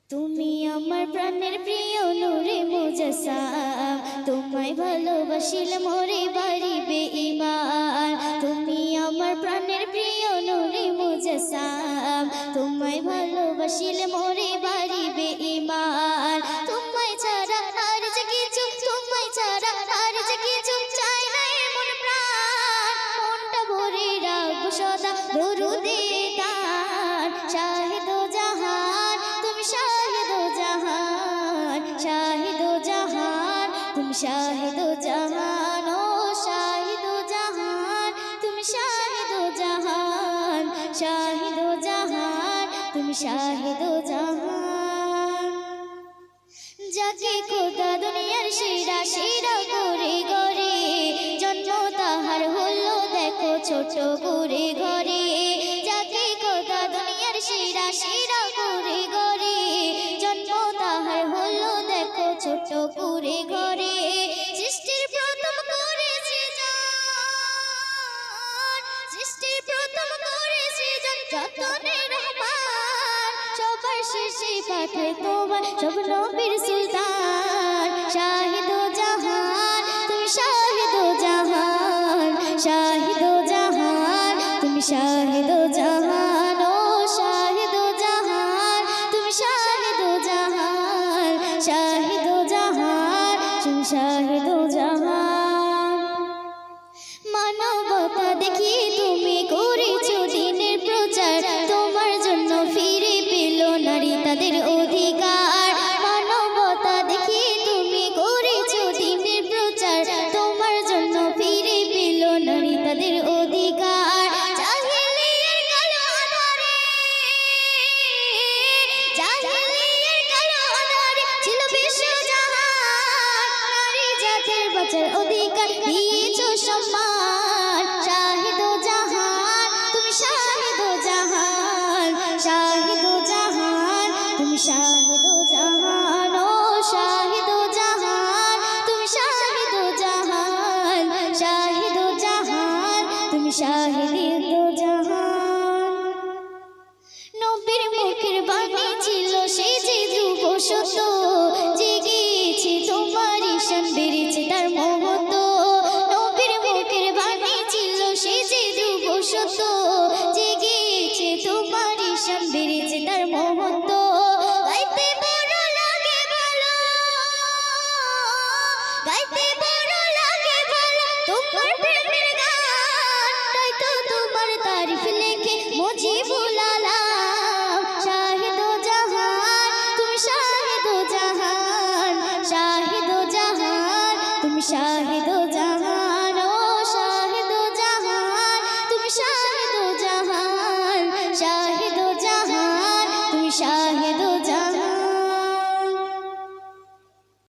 তুমি আমার প্রাণের প্রিয় নূরে মুজাসসাম, তোমায় ভালোবাসিলে মোরে বাড়িবে ঈমান। তুমি আমার প্রাণের প্রিয় নূরে মুজাসসাম, তোমায় ভালোবাসিলে মোরে বাড়িবে ঈমান। তোমায় ছাড়া আর যে কিছু, তোমায় ছাড়া আর যে কিছু চাই না এমন প্রাণ। মনটা ভরে রাখবো সদা দরুদে তান। শাহিদ জাহান তুমি শাহিদ জাহান, শাহিদ জাহান তুমি শাহিদ জাহান, ও শাহিদ জাহান তুমি শাহিদ জাহান, শাহিদ জাহান তুমি শাহিদ জাহান। যাকে খোদা দুনিয়ার সেরা সেরা করে গড়ে, জন্ম তাহার হলো দেখো ছোট করে ঘরে। যাকে খোদা দুনিয়ার সেরা সেরা করে গড়ে, জন্ম তাহার হলো দেখো ছোট করে ঘরে। সৃষ্টির প্রথম করেছে জান, সৃষ্টির প্রথম করেছে জান যতনে রহমান। সবার শেষে পাঠায় তোমার সব নবীর সুলতান। শাহিদ জাহান তুমি শাহিদ জাহান, শাহিদ জাহান তুমি শাহিদ জাহান, ও শাহিদ জাহান তুমি শাহিদ জাহান, শাহিদ জাহান তুমি শাহিদ জাহান। মানবতা দেখি তুমি করেছো দিনের প্রচার, তোমার জন্য ফিরে পেল নারী তাদের অধিকার। মানবতা দেখি তুমি করেছো দিনের প্রচার, তোমার জন্য ফিরে পেল নারী তাদের অধিকার। জাহিলিয়ার কালো আঁধারে, জাহিলিয়ার কালো আঁধারে ছিল বিশ্বজাহান। নারী জাতির বাঁচার অধিকার দিয়েছো সম্মান। শাহিদ জাহান তুমি শাহিদ জাহান, শাহিদ জাহান তুমি শাহিদ জাহান, ও শাহিদ জাহান তুমি শাহিদ জাহান, শাহিদ জাহান তুমি শাহিদ জাহান। নবীর মুখের বাণী ছিল সেই যে ধ্রুব সত্য, জেগেছে তোমার ঈশান বেড়েছে তার মহত্ব। নবীর মুখের বাণী ছিল সেই যে ধ্রুব সত্য, জেগেছে তোমার ঈশান বেড়েছে তার মহত্ব। গাইতে বড় লাগে ভালো, গাইতে বড় লাগে ভালো তোমার প্রেমের গান। তাই তো তোমার তারিফ লেখে মুজিবুল আলাম। শাহিদ জাহান তুমি শাহিদ জাহান, শাহিদ জাহান তুমি শাহিদ